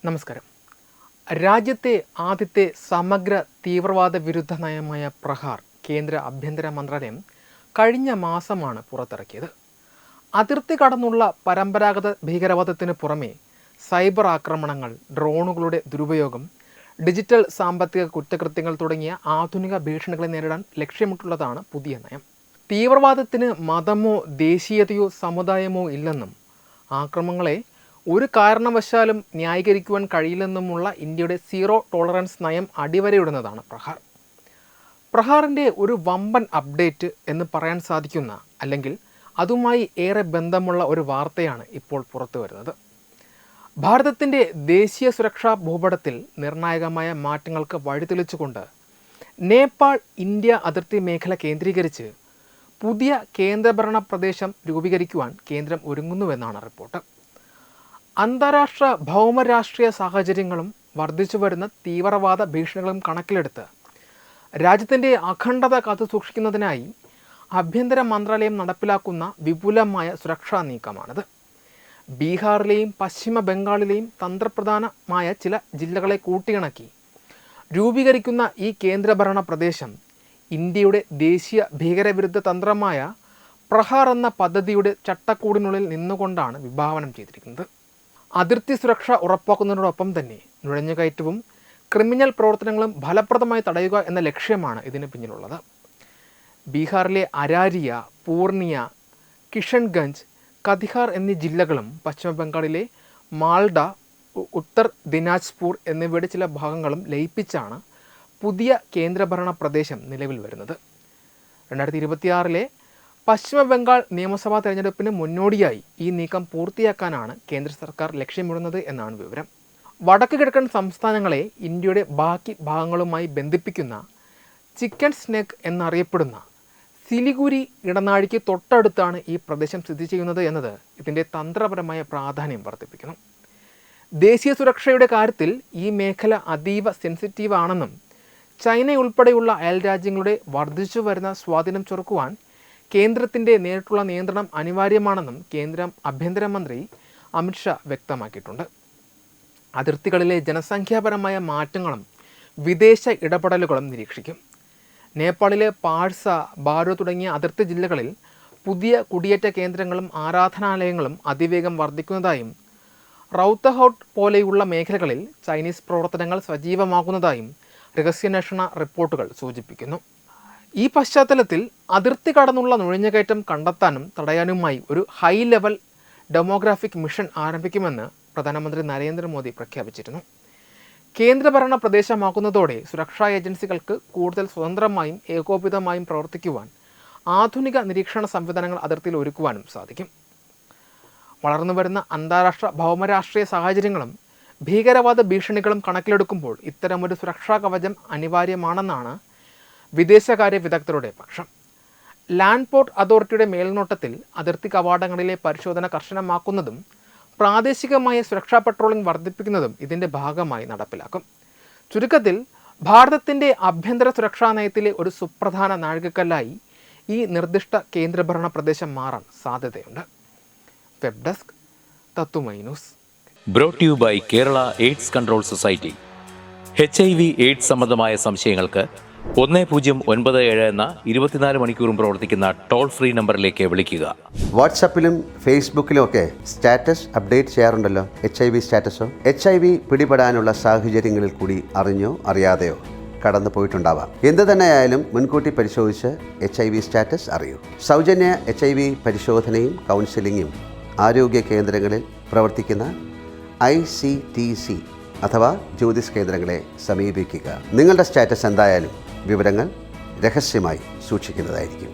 നമസ്കാരം. രാജ്യത്തെ ആദ്യത്തെ സമഗ്ര തീവ്രവാദ വിരുദ്ധ നയമായ പ്രഹാർ കേന്ദ്ര ആഭ്യന്തര മന്ത്രാലയം കഴിഞ്ഞ മാസമാണ് പുറത്തിറക്കിയത്. അതിർത്തി കടന്നുള്ള പരമ്പരാഗത ഭീകരവാദത്തിന് പുറമെ സൈബർ ആക്രമണങ്ങൾ, ഡ്രോണുകളുടെ ദുരുപയോഗം, ഡിജിറ്റൽ സാമ്പത്തിക കുറ്റകൃത്യങ്ങൾ തുടങ്ങിയ ആധുനിക ഭീഷണികളെ നേരിടാൻ ലക്ഷ്യമിട്ടുള്ളതാണ് പുതിയ നയം. തീവ്രവാദത്തിന് മതമോ ദേശീയതയോ സമുദായമോ ഇല്ലെന്നും ആക്രമണങ്ങളെ ഒരു കാരണവശാലും ന്യായീകരിക്കുവാൻ കഴിയില്ലെന്നുമുള്ള ഇന്ത്യയുടെ സീറോ ടോളറൻസ് നയം അടിവരയിടുന്നതാണ് പ്രഹാർ. പ്രഹാറിൻ്റെ ഒരു വമ്പൻ അപ്ഡേറ്റ് എന്ന് പറയാൻ സാധിക്കുന്ന, അല്ലെങ്കിൽ അതുമായി ഏറെ ബന്ധമുള്ള ഒരു വാർത്തയാണ് ഇപ്പോൾ പുറത്തു വരുന്നത്. ഭാരതത്തിൻ്റെ ദേശീയ സുരക്ഷാ ഭൂപടത്തിൽ നിർണായകമായ മാറ്റങ്ങൾക്ക് വഴിതെളിച്ചുകൊണ്ട് നേപ്പാൾ ഇന്ത്യ അതിർത്തി മേഖല കേന്ദ്രീകരിച്ച് പുതിയ കേന്ദ്രഭരണ പ്രദേശം രൂപീകരിക്കുവാൻ കേന്ദ്രം ഒരുങ്ങുന്നുവെന്നാണ് റിപ്പോർട്ട്. അന്താരാഷ്ട്ര ഭൗമരാഷ്ട്രീയ സാഹചര്യങ്ങളും വർദ്ധിച്ചു വരുന്ന തീവ്രവാദ ഭീഷണികളും കണക്കിലെടുത്ത് രാജ്യത്തിൻ്റെ അഖണ്ഡത കാത്തുസൂക്ഷിക്കുന്നതിനായി ആഭ്യന്തര മന്ത്രാലയം നടപ്പിലാക്കുന്ന വിപുലമായ സുരക്ഷാ നീക്കമാണിത്. ബീഹാറിലെയും പശ്ചിമ ബംഗാളിലെയും തന്ത്രപ്രധാനമായ ചില ജില്ലകളെ കൂട്ടിയിണക്കി രൂപീകരിക്കുന്ന ഈ കേന്ദ്രഭരണ പ്രദേശം ഇന്ത്യയുടെ ദേശീയ ഭീകരവിരുദ്ധ തന്ത്രമായ പ്രഹാർ എന്ന പദ്ധതിയുടെ ചട്ടക്കൂടിനുള്ളിൽ നിന്നുകൊണ്ടാണ് വിഭാവനം ചെയ്തിരിക്കുന്നത്. അതിർത്തി സുരക്ഷ ഉറപ്പാക്കുന്നതിനോടൊപ്പം തന്നെ നുഴഞ്ഞുകയറ്റവും ക്രിമിനൽ പ്രവർത്തനങ്ങളും ഫലപ്രദമായി തടയുക എന്ന ലക്ഷ്യമാണ് ഇതിന് പിന്നിലുള്ളത്. ബീഹാറിലെ അരാരിയ, പൂർണിയ, കിഷൻഗഞ്ച്, കതിഹാർ എന്നീ ജില്ലകളും പശ്ചിമ ബംഗാളിലെ മാൾഡ, ഉത്തർ ദിനാജ്പൂർ എന്നിവയുടെ ചില ഭാഗങ്ങളും ലയിപ്പിച്ചാണ് പുതിയ കേന്ദ്രഭരണ പ്രദേശം നിലവിൽ വരുന്നത്. 2026 പശ്ചിമ ബംഗാൾ നിയമസഭാ തെരഞ്ഞെടുപ്പിന് മുന്നോടിയായി ഈ നീക്കം പൂർത്തിയാക്കാനാണ് കേന്ദ്ര സർക്കാർ ലക്ഷ്യമിടുന്നത് എന്നാണ് വിവരം. വടക്ക് കിഴക്കൻ സംസ്ഥാനങ്ങളെ ഇന്ത്യയുടെ ബാക്കി ഭാഗങ്ങളുമായി ബന്ധിപ്പിക്കുന്ന ചിക്കൻ സ്നേക്ക് എന്നറിയപ്പെടുന്ന സിലിഗുരി ഇടനാഴിക്ക് തൊട്ടടുത്താണ് ഈ പ്രദേശം സ്ഥിതി ചെയ്യുന്നത് എന്നത് ഇതിൻ്റെ തന്ത്രപരമായ പ്രാധാന്യം വർദ്ധിപ്പിക്കുന്നു. ദേശീയ സുരക്ഷയുടെ കാര്യത്തിൽ ഈ മേഖല അതീവ സെൻസിറ്റീവ് ആണെന്നും ചൈന ഉൾപ്പെടെയുള്ള അയൽ രാജ്യങ്ങളുടെ വർദ്ധിച്ചു വരുന്ന സ്വാധീനം ചെറുക്കുവാൻ കേന്ദ്രത്തിൻ്റെ നേരിട്ടുള്ള നിയന്ത്രണം അനിവാര്യമാണെന്നും കേന്ദ്ര ആഭ്യന്തരമന്ത്രി അമിത്ഷാ വ്യക്തമാക്കിയിട്ടുണ്ട്. അതിർത്തികളിലെ ജനസംഖ്യാപരമായ മാറ്റങ്ങളും വിദേശ ഇടപെടലുകളും നിരീക്ഷിക്കും. നേപ്പാളിലെ പാഴ്സ, ബാരോ തുടങ്ങിയ അതിർത്തി ജില്ലകളിൽ പുതിയ കുടിയേറ്റ കേന്ദ്രങ്ങളും ആരാധനാലയങ്ങളും അതിവേഗം വർദ്ധിക്കുന്നതായും റൗത്തഹൌട്ട് പോലെയുള്ള മേഖലകളിൽ ചൈനീസ് പ്രവർത്തനങ്ങൾ സജീവമാകുന്നതായും രഹസ്യാന്വേഷണ റിപ്പോർട്ടുകൾ സൂചിപ്പിക്കുന്നു. ഈ പശ്ചാത്തലത്തിൽ അതിർത്തി കടന്നുള്ള നുഴഞ്ഞുകയറ്റം കണ്ടെത്താനും തടയാനുമായി ഒരു ഹൈ ലെവൽ ഡെമോഗ്രാഫിക് മിഷൻ ആരംഭിക്കുമെന്ന് പ്രധാനമന്ത്രി നരേന്ദ്രമോദി പ്രഖ്യാപിച്ചിരുന്നു. കേന്ദ്രഭരണ പ്രദേശമാക്കുന്നതോടെ സുരക്ഷാ ഏജൻസികൾക്ക് കൂടുതൽ സ്വതന്ത്രമായും ഏകോപിതമായും പ്രവർത്തിക്കുവാൻ ആധുനിക നിരീക്ഷണ സംവിധാനങ്ങൾ അതിർത്തിയിൽ ഒരുക്കുവാനും സാധിക്കും. വളർന്നുവരുന്ന അന്താരാഷ്ട്ര ഭൗമരാഷ്ട്രീയ സാഹചര്യങ്ങളും ഭീകരവാദ ഭീഷണികളും കണക്കിലെടുക്കുമ്പോൾ ഇത്തരമൊരു സുരക്ഷാ കവചം അനിവാര്യമാണെന്നാണ് വിദേശകാര്യ വിദഗ്ധരുടെ പക്ഷം. ലാൻഡ് പോർട്ട് അതോറിറ്റിയുടെ മേൽനോട്ടത്തിൽ അതിർത്തി കവാടങ്ങളിലെ പരിശോധന കർശനമാക്കുന്നതും പ്രാദേശികമായ സുരക്ഷാ പട്രോളിംഗ് വർദ്ധിപ്പിക്കുന്നതും ഇതിൻ്റെ ഭാഗമായി നടപ്പിലാക്കും. ചുരുക്കത്തിൽ ഭാരതത്തിൻ്റെ ആഭ്യന്തര സുരക്ഷാ നയത്തിലെ ഒരു സുപ്രധാന നാഴികക്കല്ലായി ഈ നിർദ്ദിഷ്ട കേന്ദ്രഭരണ പ്രദേശം മാറാൻ സാധ്യതയുണ്ട്. വെബ് ഡെസ്ക് തത്തുമൈ news. Brought you by Kerala AIDS control society. HIV AIDS സംബന്ധമായ സംശയങ്ങൾക്ക് 1097 എന്ന 24 മണിക്കൂറും പ്രവർത്തിക്കുന്ന ടോൾ ഫ്രീ നമ്പറിലേക്ക് വിളിക്കുക. വാട്സാപ്പിലും ഫേസ്ബുക്കിലും ഒക്കെ സ്റ്റാറ്റസ് അപ്ഡേറ്റ് ചെയ്യാറുണ്ടല്ലോ. HIV സ്റ്റാറ്റസോ HIV പിടിപെടാനുള്ള സാഹചര്യങ്ങളിൽ കൂടി അറിഞ്ഞോ അറിയാതെയോ കടന്നു പോയിട്ടുണ്ടാവാം. എന്ത് തന്നെയായാലും മുൻകൂട്ടി പരിശോധിച്ച് HIV സ്റ്റാറ്റസ് അറിയൂ. സൗജന്യ HIV പരിശോധനയും കൗൺസിലിങ്ങും ആരോഗ്യ കേന്ദ്രങ്ങളിൽ പ്രവർത്തിക്കുന്ന ICTC അഥവാ ജ്യോതിസ് കേന്ദ്രങ്ങളെ സമീപിക്കുക. നിങ്ങളുടെ സ്റ്റാറ്റസ് എന്തായാലും വിവരങ്ങൾ രഹസ്യമായി സൂക്ഷിക്കുന്നതായിരിക്കും.